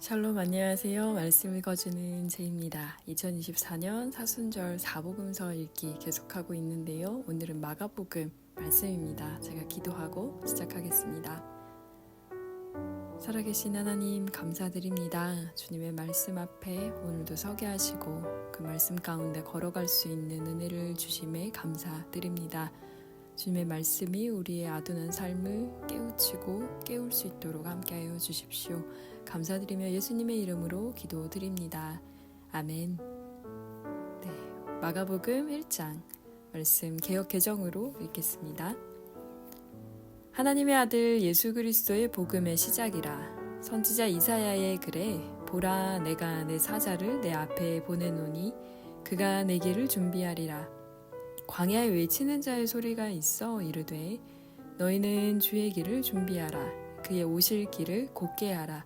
샬롬 안녕하세요. 말씀 읽어주는 제입니다. 2024년 사순절 사복음서 읽기 계속하고 있는데요. 오늘은 마가복음 말씀입니다. 제가 기도하고 시작하겠습니다. 살아계신 하나님 감사드립니다. 주님의 말씀 앞에 오늘도 서게 하시고 그 말씀 가운데 걸어갈 수 있는 은혜를 주심에 감사드립니다. 주님의 말씀이 우리의 아둔한 삶을 깨우치고 깨울 수 있도록 함께하여 주십시오. 감사드리며 예수님의 이름으로 기도드립니다. 아멘. 네, 마가복음 1장 말씀 개역 개정으로 읽겠습니다. 하나님의 아들 예수 그리스도의 복음의 시작이라. 선지자 이사야의 글에 보라 내가 내 사자를 내 앞에 보내노니 그가 내 길을 준비하리라. 광야에 외치는 자의 소리가 있어 이르되 너희는 주의 길을 준비하라. 그의 오실 길을 곧게 하라.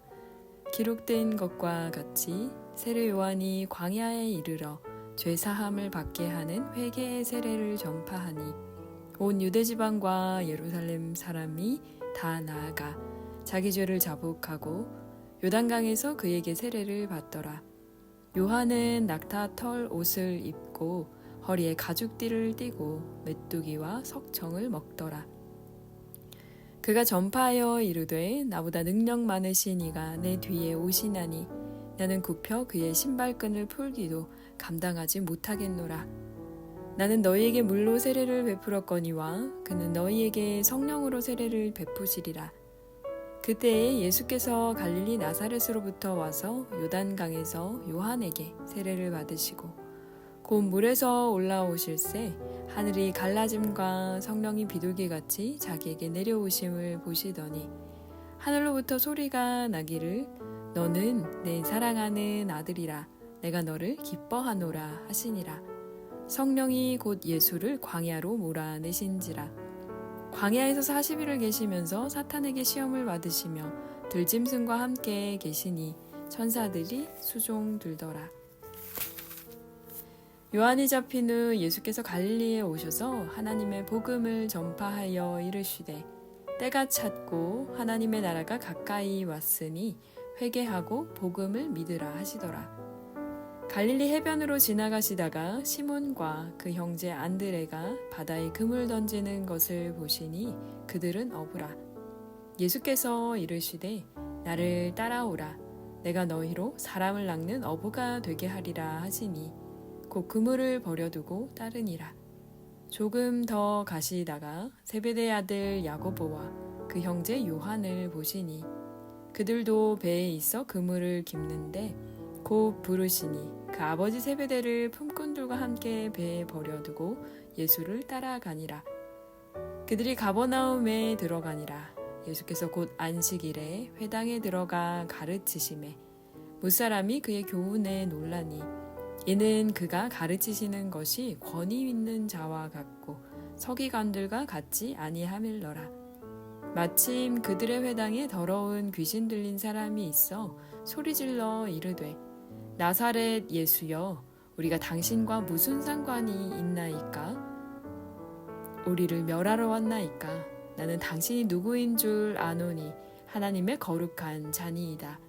기록된 것과 같이 세례 요한이 광야에 이르러 죄 사함을 받게 하는 회개의 세례를 전파하니 온 유대 지방과 예루살렘 사람이 다 나아가 자기 죄를 자복하고 요단강에서 그에게 세례를 받더라. 요한은 낙타 털 옷을 입고 허리에 가죽띠를 띠고 메뚜기와 석청을 먹더라. 그가 전파하여 이르되 나보다 능력 많으신 이가 내 뒤에 오시나니 나는 굽혀 그의 신발끈을 풀기도 감당하지 못하겠노라. 나는 너희에게 물로 세례를 베풀었거니와 그는 너희에게 성령으로 세례를 베푸시리라. 그때에 예수께서 갈릴리 나사렛으로부터 와서 요단강에서 요한에게 세례를 받으시고 곧 물에서 올라오실새 하늘이 갈라짐과 성령이 비둘기같이 자기에게 내려오심을 보시더니 하늘로부터 소리가 나기를 너는 내 사랑하는 아들이라 내가 너를 기뻐하노라 하시니라. 성령이 곧 예수를 광야로 몰아내신지라. 광야에서 40일을 계시면서 사탄에게 시험을 받으시며 들짐승과 함께 계시니 천사들이 수종들더라. 요한이 잡힌 후 예수께서 갈릴리에 오셔서 하나님의 복음을 전파하여 이르시되 때가 찼고 하나님의 나라가 가까이 왔으니 회개하고 복음을 믿으라 하시더라. 갈릴리 해변으로 지나가시다가 시몬과 그 형제 안드레가 바다에 그물 던지는 것을 보시니 그들은 어부라. 예수께서 이르시되 나를 따라오라. 내가 너희로 사람을 낚는 어부가 되게 하리라 하시니 곧 그물을 버려두고 따르니라. 조금 더 가시다가 세베대의 아들 야고보와 그 형제 요한을 보시니 그들도 배에 있어 그물을 깁는데 곧 부르시니 그 아버지 세베대를 품꾼들과 함께 배에 버려두고 예수를 따라가니라. 그들이 가버나움에 들어가니라. 예수께서 곧 안식일에 회당에 들어가 가르치심에 무사람이 그의 교훈에 놀라니 이는 그가 가르치시는 것이 권위 있는 자와 같고 서기관들과 같지 아니함일러라. 마침 그들의 회당에 더러운 귀신 들린 사람이 있어 소리질러 이르되 나사렛 예수여 우리가 당신과 무슨 상관이 있나이까? 우리를 멸하러 왔나이까? 나는 당신이 누구인 줄 아노니 하나님의 거룩한 자니이다.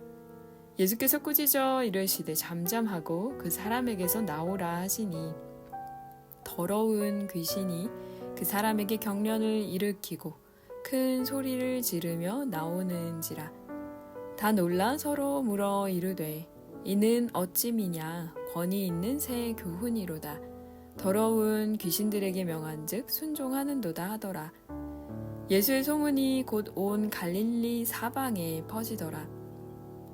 예수께서 꾸짖어 이르시되 잠잠하고 그 사람에게서 나오라 하시니 더러운 귀신이 그 사람에게 경련을 일으키고 큰 소리를 지르며 나오는지라. 다 놀라 서로 물어 이르되 이는 어찌미냐 권위 있는 새 교훈이로다. 더러운 귀신들에게 명한즉 순종하는도다 하더라. 예수의 소문이 곧 온 갈릴리 사방에 퍼지더라.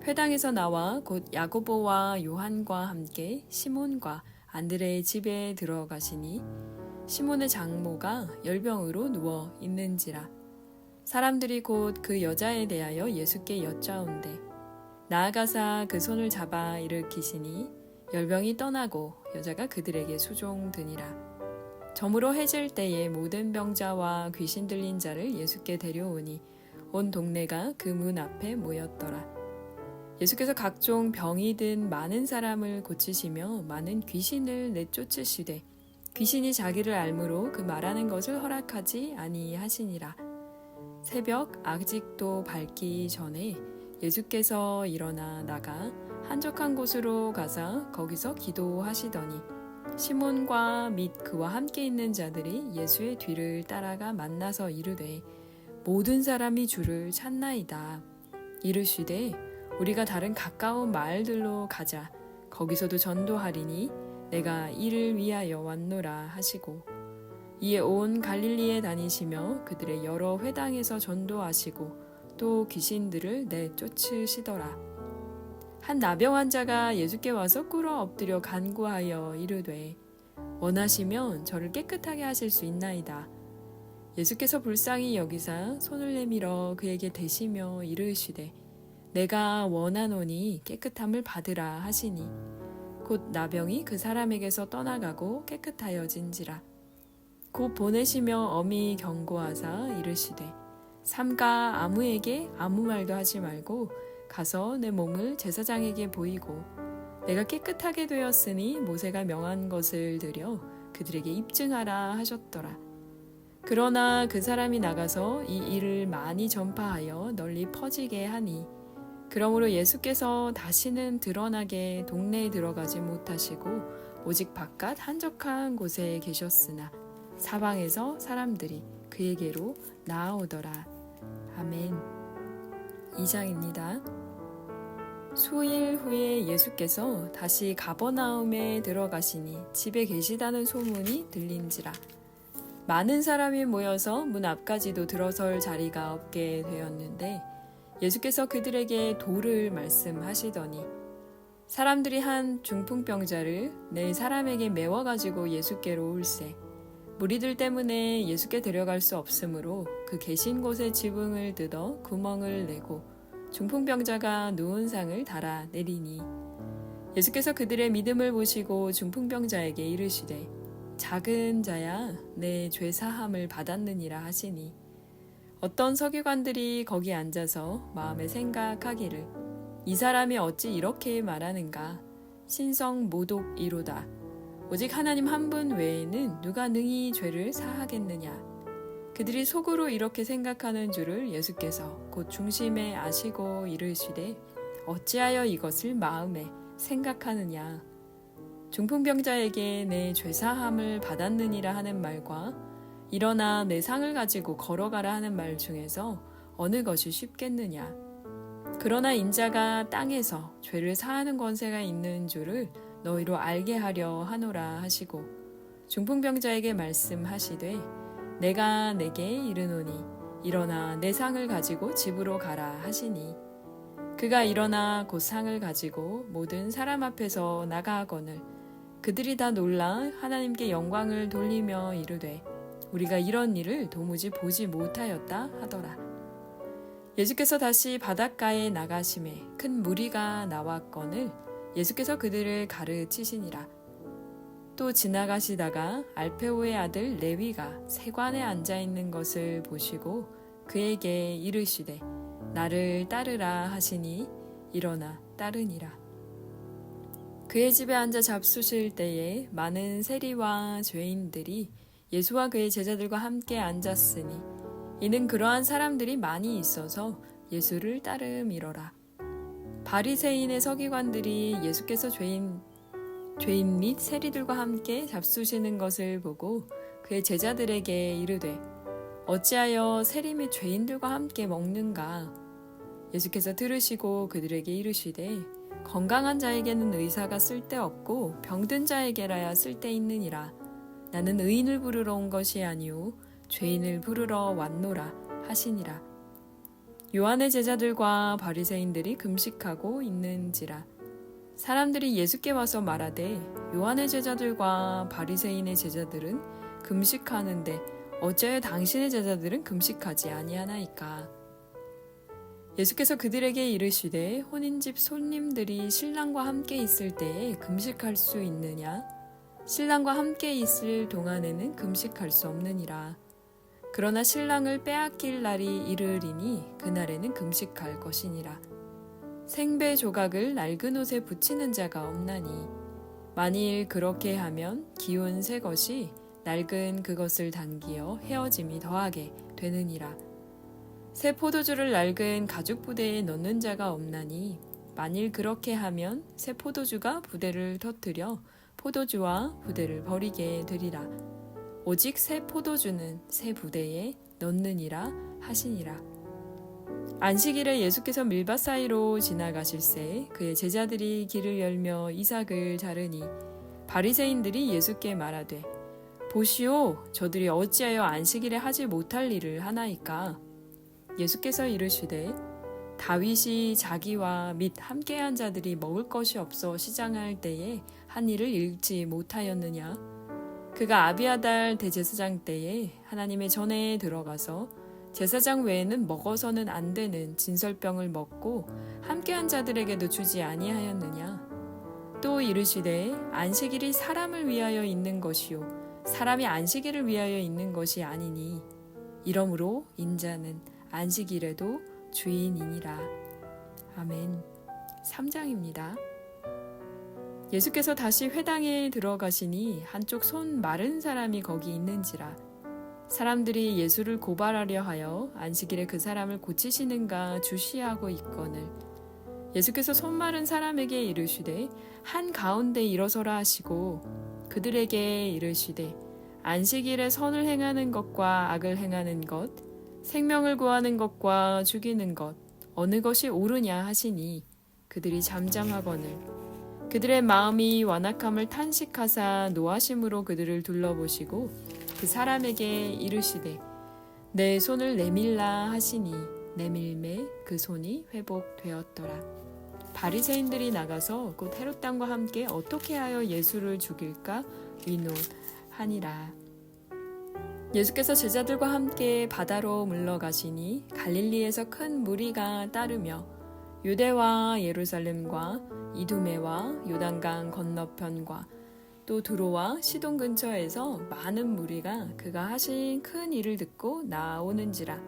회당에서 나와 곧 야고보와 요한과 함께 시몬과 안드레의 집에 들어가시니 시몬의 장모가 열병으로 누워 있는지라. 사람들이 곧 그 여자에 대하여 예수께 여짜온대 나아가사 그 손을 잡아 일으키시니 열병이 떠나고 여자가 그들에게 수종드니라. 저물어 해질 때에 모든 병자와 귀신 들린 자를 예수께 데려오니 온 동네가 그 문 앞에 모였더라. 예수께서 각종 병이 든 많은 사람을 고치시며 많은 귀신을 내쫓으시되 귀신이 자기를 알므로 그 말하는 것을 허락하지 아니하시니라. 새벽 아직도 밝기 전에 예수께서 일어나 나가 한적한 곳으로 가사 거기서 기도하시더니 시몬과 및 그와 함께 있는 자들이 예수의 뒤를 따라가 만나서 이르되 모든 사람이 주를 찾나이다. 이르시되 우리가 다른 가까운 마을들로 가자. 거기서도 전도하리니 내가 이를 위하여 왔노라 하시고 이에 온 갈릴리에 다니시며 그들의 여러 회당에서 전도하시고 또 귀신들을 내쫓으시더라. 한 나병 환자가 예수께 와서 꿇어 엎드려 간구하여 이르되 원하시면 저를 깨끗하게 하실 수 있나이다. 예수께서 불쌍히 여기사 손을 내밀어 그에게 대시며 이르시되 내가 원하노니 깨끗함을 받으라 하시니 곧 나병이 그 사람에게서 떠나가고 깨끗하여진지라. 곧 보내시며 엄히 경고하사 이르시되 삼가 아무에게 아무 말도 하지 말고 가서 내 몸을 제사장에게 보이고 내가 깨끗하게 되었으니 모세가 명한 것을 드려 그들에게 입증하라 하셨더라. 그러나 그 사람이 나가서 이 일을 많이 전파하여 널리 퍼지게 하니 그러므로 예수께서 다시는 드러나게 동네에 들어가지 못하시고 오직 바깥 한적한 곳에 계셨으나 사방에서 사람들이 그에게로 나아오더라. 아멘. 2장입니다. 수일 후에 예수께서 다시 가버나움에 들어가시니 집에 계시다는 소문이 들린지라. 많은 사람이 모여서 문 앞까지도 들어설 자리가 없게 되었는데 예수께서 그들에게 도를 말씀하시더니 사람들이 한 중풍병자를 네 사람에게 메워가지고 예수께로 올세. 무리들 때문에 예수께 데려갈 수 없으므로 그 계신 곳에 지붕을 뜯어 구멍을 내고 중풍병자가 누운 상을 달아 내리니 예수께서 그들의 믿음을 보시고 중풍병자에게 이르시되 작은 자야 내 죄 사함을 받았느니라 하시니 어떤 서기관들이 거기 앉아서 마음에 생각하기를 이 사람이 어찌 이렇게 말하는가 신성 모독이로다. 오직 하나님 한 분 외에는 누가 능히 죄를 사하겠느냐. 그들이 속으로 이렇게 생각하는 줄을 예수께서 곧 중심에 아시고 이르시되 어찌하여 이것을 마음에 생각하느냐. 중풍병자에게 내 죄사함을 받았느니라 하는 말과 일어나 내 상을 가지고 걸어가라 하는 말 중에서 어느 것이 쉽겠느냐. 그러나 인자가 땅에서 죄를 사하는 권세가 있는 줄을 너희로 알게 하려 하노라 하시고 중풍병자에게 말씀하시되 내가 내게 이르노니 일어나 내 상을 가지고 집으로 가라 하시니 그가 일어나 곧 상을 가지고 모든 사람 앞에서 나가거늘 그들이 다 놀라 하나님께 영광을 돌리며 이르되 우리가 이런 일을 도무지 보지 못하였다 하더라. 예수께서 다시 바닷가에 나가심에 큰 무리가 나왔거늘 예수께서 그들을 가르치시니라. 또 지나가시다가 알페오의 아들 레위가 세관에 앉아있는 것을 보시고 그에게 이르시되 나를 따르라 하시니 일어나 따르니라. 그의 집에 앉아 잡수실 때에 많은 세리와 죄인들이 예수와 그의 제자들과 함께 앉았으니 이는 그러한 사람들이 많이 있어서 예수를 따름이러라. 바리새인의 서기관들이 예수께서 죄인 및 세리들과 함께 잡수시는 것을 보고 그의 제자들에게 이르되 어찌하여 세리 및 죄인들과 함께 먹는가. 예수께서 들으시고 그들에게 이르시되 건강한 자에게는 의사가 쓸데없고 병든 자에게라야 쓸데있느니라. 나는 의인을 부르러 온 것이 아니오 죄인을 부르러 왔노라 하시니라. 요한의 제자들과 바리새인들이 금식하고 있는지라. 사람들이 예수께 와서 말하되 요한의 제자들과 바리새인의 제자들은 금식하는데 어찌하여 당신의 제자들은 금식하지 아니하나이까. 예수께서 그들에게 이르시되 혼인집 손님들이 신랑과 함께 있을 때에 금식할 수 있느냐? 신랑과 함께 있을 동안에는 금식할 수 없느니라. 그러나 신랑을 빼앗길 날이 이르리니 그날에는 금식할 것이니라. 생배 조각을 낡은 옷에 붙이는 자가 없나니 만일 그렇게 하면 기운 새 것이 낡은 그것을 당기어 헤어짐이 더하게 되느니라. 새 포도주를 낡은 가죽 부대에 넣는 자가 없나니 만일 그렇게 하면 새 포도주가 부대를 터뜨려 포도주와 부대를 버리게 되리라. 오직 새 포도주는 새 부대에 넣느니라 하시니라. 안식일에 예수께서 밀밭 사이로 지나가실새 그의 제자들이 길을 열며 이삭을 자르니 바리새인들이 예수께 말하되 보시오, 저들이 어찌하여 안식일에 하지 못할 일을 하나이까? 예수께서 이르시되 다윗이 자기와 및 함께한 자들이 먹을 것이 없어 시장할 때에 한 일을 잃지 못하였느냐? 그가 아비아달 대제사장 때에 하나님의 전에 들어가서 제사장 외에는 먹어서는 안 되는 진설병을 먹고 함께한 자들에게도 주지 아니하였느냐? 또 이르시되 안식일이 사람을 위하여 있는 것이요 사람이 안식일을 위하여 있는 것이 아니니 이러므로 인자는 안식일에도 주인이니라. 아멘. 3장입니다. 예수께서 다시 회당에 들어가시니 한쪽 손 마른 사람이 거기 있는지라. 사람들이 예수를 고발하려 하여 안식일에 그 사람을 고치시는가 주시하고 있거늘 예수께서 손 마른 사람에게 이르시되 한 가운데 일어서라 하시고 그들에게 이르시되 안식일에 선을 행하는 것과 악을 행하는 것 생명을 구하는 것과 죽이는 것 어느 것이 옳으냐 하시니 그들이 잠잠하거늘 그들의 마음이 완악함을 탄식하사 노하심으로 그들을 둘러보시고 그 사람에게 이르시되 내 손을 내밀라 하시니 내밀매 그 손이 회복되었더라. 바리새인들이 나가서 곧 헤롯 왕과 함께 어떻게 하여 예수를 죽일까 의논하니라. 예수께서 제자들과 함께 바다로 물러가시니 갈릴리에서 큰 무리가 따르며 유대와 예루살렘과 이두메와 요단강 건너편과 또 두로와 시돈 근처에서 많은 무리가 그가 하신 큰 일을 듣고 나오는지라.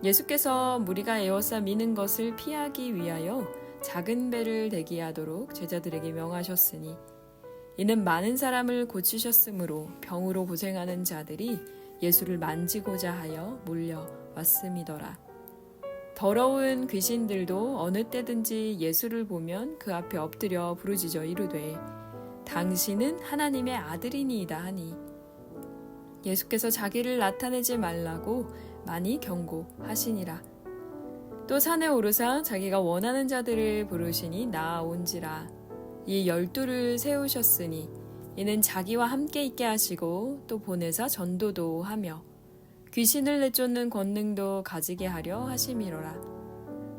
예수께서 무리가 에워싸 미는 것을 피하기 위하여 작은 배를 대기하도록 제자들에게 명하셨으니 이는 많은 사람을 고치셨으므로 병으로 고생하는 자들이 예수를 만지고자 하여 몰려왔음이더라. 더러운 귀신들도 어느 때든지 예수를 보면 그 앞에 엎드려 부르짖어 이르되 당신은 하나님의 아들이니이다 하니 예수께서 자기를 나타내지 말라고 많이 경고하시니라. 또 산에 오르사 자기가 원하는 자들을 부르시니 나아온지라. 이 12를 세우셨으니 이는 자기와 함께 있게 하시고 또 보내사 전도도 하며 귀신을 내쫓는 권능도 가지게 하려 하심이로라.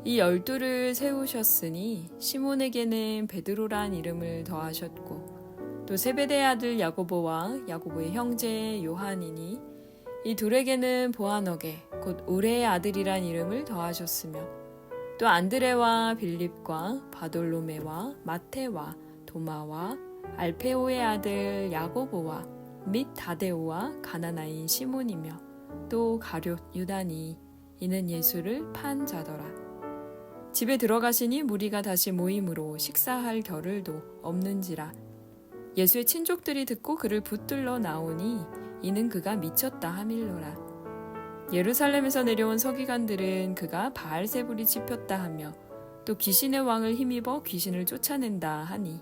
이 12를 세우셨으니 시몬에게는 베드로란 이름을 더하셨고 또 세베대의 아들 야고보와 야고보의 형제 요한이니 이 둘에게는 보아너게 곧 우레의 아들이란 이름을 더하셨으며 또 안드레와 빌립과 바돌로메와 마테와 도마와 알페오의 아들 야고보와 및 다데오와 가나나인 시몬이며 또 가룟 유다니 이는 예수를 판 자더라. 집에 들어가시니 무리가 다시 모임으로 식사할 겨를도 없는지라. 예수의 친족들이 듣고 그를 붙들러 나오니 이는 그가 미쳤다 하밀로라. 예루살렘에서 내려온 서기관들은 그가 바알세불이 짚혔다 하며 또 귀신의 왕을 힘입어 귀신을 쫓아낸다 하니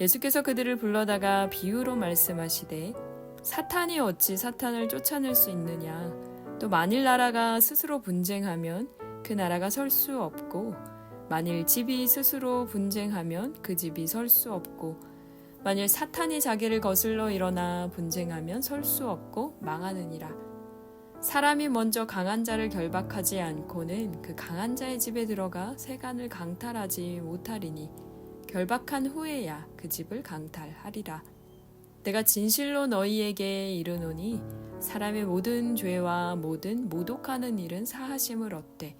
예수께서 그들을 불러다가 비유로 말씀하시되 사탄이 어찌 사탄을 쫓아낼 수 있느냐. 또 만일 나라가 스스로 분쟁하면 그 나라가 설 수 없고 만일 집이 스스로 분쟁하면 그 집이 설 수 없고 만일 사탄이 자기를 거슬러 일어나 분쟁하면 설 수 없고 망하느니라. 사람이 먼저 강한 자를 결박하지 않고는 그 강한 자의 집에 들어가 세간을 강탈하지 못하리니 결박한 후에야 그 집을 강탈하리라. 내가 진실로 너희에게 이르노니 사람의 모든 죄와 모든 모독하는 일은 사하심을 얻되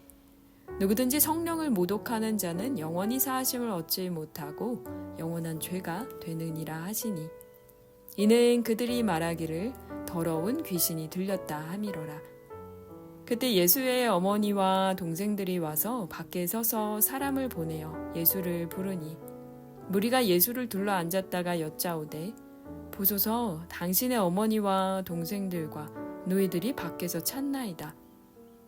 누구든지 성령을 모독하는 자는 영원히 사하심을 얻지 못하고 영원한 죄가 되느니라 하시니 이는 그들이 말하기를 더러운 귀신이 들렸다 함이로라. 그때 예수의 어머니와 동생들이 와서 밖에 서서 사람을 보내어 예수를 부르니 무리가 예수를 둘러 앉았다가 여짜오되 보소서 당신의 어머니와 동생들과 너희들이 밖에서 찾나이다.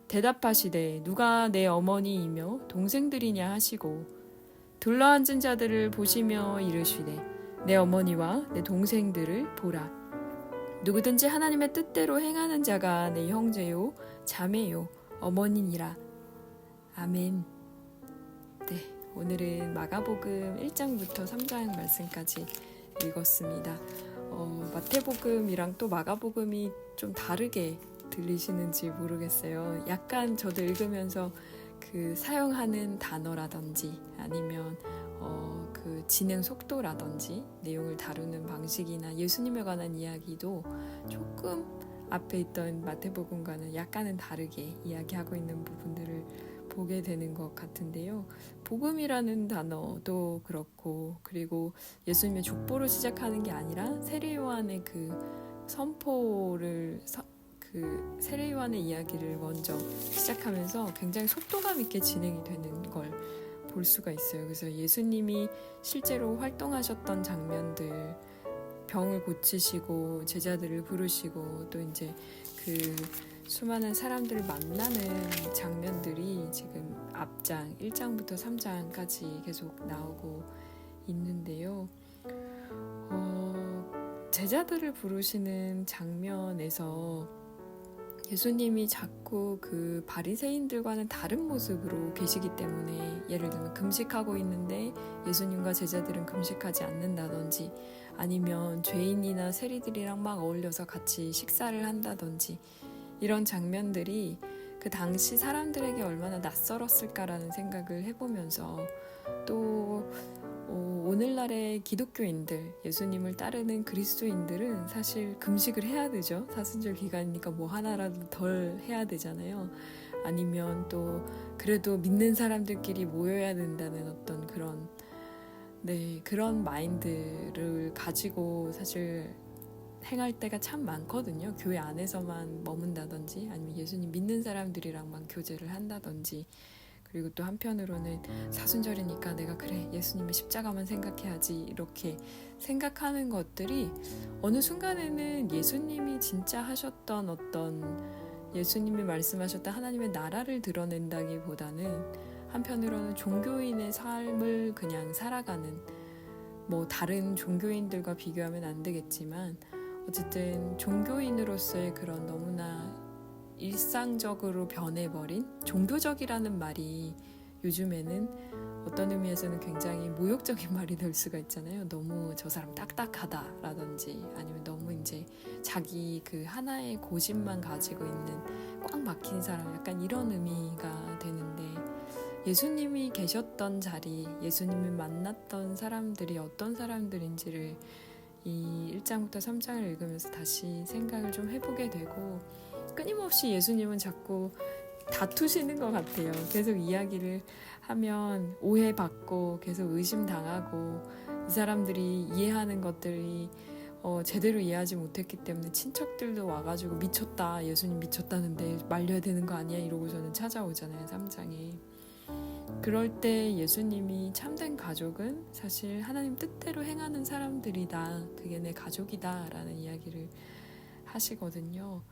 대답하시되 누가 내 어머니이며 동생들이냐 하시고 둘러앉은 자들을 보시며 이르시되 내 어머니와 내 동생들을 보라. 누구든지 하나님의 뜻대로 행하는 자가 내 형제요 자매요 어머니니라. 아멘. 네, 오늘은 마가복음 1장부터 3장 말씀까지 읽었습니다. 마태복음이랑 또 마가복음이 좀 다르게 들리시는지 모르겠어요. 약간 저도 읽으면서 그 사용하는 단어라든지 아니면 그 진행 속도라든지 내용을 다루는 방식이나 예수님에 관한 이야기도 조금 앞에 있던 마태복음과는 약간은 다르게 이야기하고 있는 부분들을 보게 되는 것 같은데요. 복음이라는 단어도 그렇고, 그리고 예수님의 족보로 시작하는 게 아니라 세례요한의 그 선포를 그 세례요한의 이야기를 먼저 시작하면서 굉장히 속도감 있게 진행이 되는 걸 볼 수가 있어요. 그래서 예수님이 실제로 활동하셨던 장면들, 병을 고치시고 제자들을 부르시고 또 이제 그 수많은 사람들을 만나는 장면들이 지금 앞장 1장부터 3장까지 계속 나오고 있는데요. 제자들을 부르시는 장면에서 예수님이 자꾸 그 바리새인들과는 다른 모습으로 계시기 때문에, 예를 들면 금식하고 있는데 예수님과 제자들은 금식하지 않는다든지, 아니면 죄인이나 세리들이랑 막 어울려서 같이 식사를 한다든지, 이런 장면들이 그 당시 사람들에게 얼마나 낯설었을까라는 생각을 해보면서, 또 오늘날의 기독교인들, 예수님을 따르는 그리스도인들은 사실 금식을 해야 되죠. 사순절 기간이니까 뭐 하나라도 덜 해야 되잖아요. 아니면 또 그래도 믿는 사람들끼리 모여야 된다는 어떤 그런 마인드를 가지고 사실 행할 때가 참 많거든요. 교회 안에서만 머문다든지 아니면 예수님 믿는 사람들이랑만 교제를 한다든지. 그리고 또 한편으로는 사순절이니까 내가 그래 예수님의 십자가만 생각해야지 이렇게 생각하는 것들이 어느 순간에는 예수님이 진짜 하셨던 예수님이 말씀하셨던 하나님의 나라를 드러낸다기보다는 한편으로는 종교인의 삶을 그냥 살아가는, 뭐 다른 종교인들과 비교하면 안 되겠지만 어쨌든 종교인으로서의 그런 너무나 일상적으로 변해버린, 종교적이라는 말이 요즘에는 어떤 의미에서는 굉장히 모욕적인 말이 될 수가 있잖아요. 너무 저 사람 딱딱하다라든지, 아니면 너무 이제 자기 그 하나의 고집만 가지고 있는 꽉 막힌 사람, 약간 이런 의미가 되는데, 예수님이 계셨던 자리, 예수님이 만났던 사람들이 어떤 사람들인지를 이 1장부터 3장을 읽으면서 다시 생각을 좀 해보게 되고, 끊임없이 예수님은 자꾸 다투시는 것 같아요. 계속 이야기를 하면 오해받고 계속 의심당하고, 이 사람들이 이해하는 것들이 제대로 이해하지 못했기 때문에 친척들도 와가지고 미쳤다, 예수님 미쳤다는데 말려야 되는 거 아니야 이러고서는 찾아오잖아요, 3장에. 그럴 때 예수님이 참된 가족은 사실 하나님 뜻대로 행하는 사람들이다, 그게 내 가족이다 라는 이야기를 하시거든요.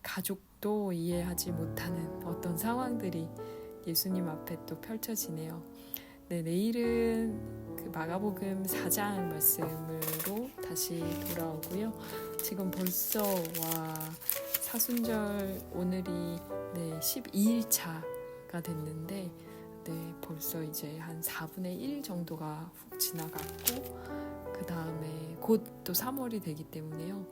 가족도 이해하지 못하는 어떤 상황들이 예수님 앞에 또 펼쳐지네요. 네, 내일은 그 마가복음 4장 말씀으로 다시 돌아오고요. 지금 벌써 사순절 오늘이 12일차가 됐는데, 벌써 이제 한 4분의 1 정도가 훅 지나갔고, 그 다음에 곧 또 3월이 되기 때문에요.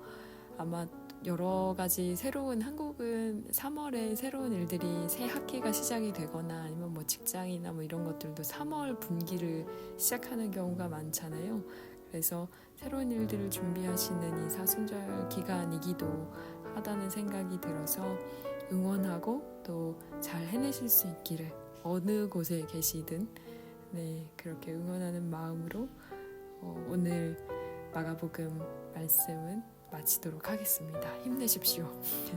아마 여러 가지 한국은 3월에 새로운 일들이, 새 학기가 시작이 되거나 아니면 뭐 직장이나 뭐 이런 것들도 3월 분기를 시작하는 경우가 많잖아요. 그래서 새로운 일들을 준비하시는 이 사순절 기간이기도 하다는 생각이 들어서 응원하고 또 잘 해내실 수 있기를, 어느 곳에 계시든 그렇게 응원하는 마음으로 오늘 마가복음 말씀은 마치도록 하겠습니다. 힘내십시오.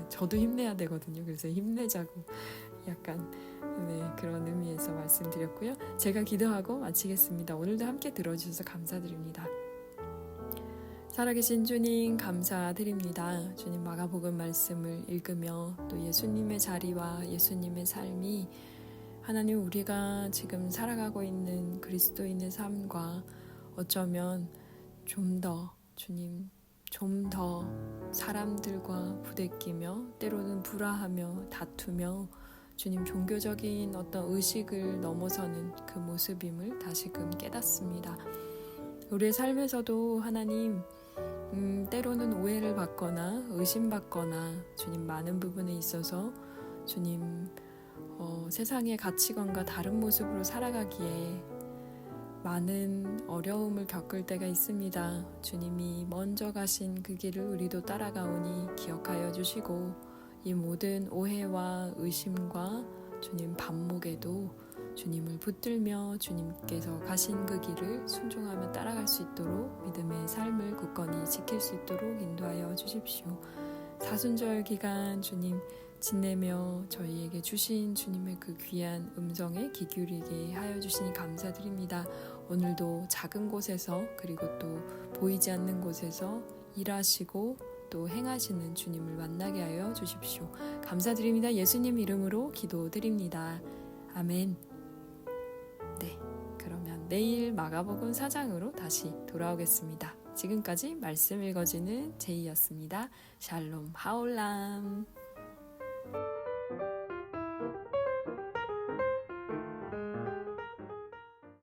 저도 힘내야 되거든요. 그래서 힘내자고 약간 그런 의미에서 말씀드렸고요. 제가 기도하고 마치겠습니다. 오늘도 함께 들어주셔서 감사드립니다. 살아계신 주님 감사드립니다. 주님 마가복음 말씀을 읽으며 또 예수님의 자리와 예수님의 삶이 하나님 우리가 지금 살아가고 있는 그리스도인의 삶과 어쩌면 좀 더 주님 좀 더 사람들과 부대끼며 때로는 불화하며 다투며 주님 종교적인 어떤 의식을 넘어서는 그 모습임을 다시금 깨닫습니다. 우리의 삶에서도 하나님 때로는 오해를 받거나 의심받거나 주님 많은 부분에 있어서 주님 세상의 가치관과 다른 모습으로 살아가기에 많은 어려움을 겪을 때가 있습니다. 주님이 먼저 가신 그 길을 우리도 따라가오니 기억하여 주시고 이 모든 오해와 의심과 주님 반목에도 주님을 붙들며 주님께서 가신 그 길을 순종하며 따라갈 수 있도록 믿음의 삶을 굳건히 지킬 수 있도록 인도하여 주십시오. 사순절 기간 주님 지내며 저희에게 주신 주님의 그 귀한 음성에 귀 기울이게 하여 주시니 감사드립니다. 오늘도 작은 곳에서 그리고 또 보이지 않는 곳에서 일하시고 또 행하시는 주님을 만나게 하여 주십시오. 감사드립니다. 예수님 이름으로 기도드립니다. 아멘. 네, 그러면 내일 마가복음 4장으로 다시 돌아오겠습니다. 지금까지 말씀 읽어주는 제이였습니다. 샬롬 하올람.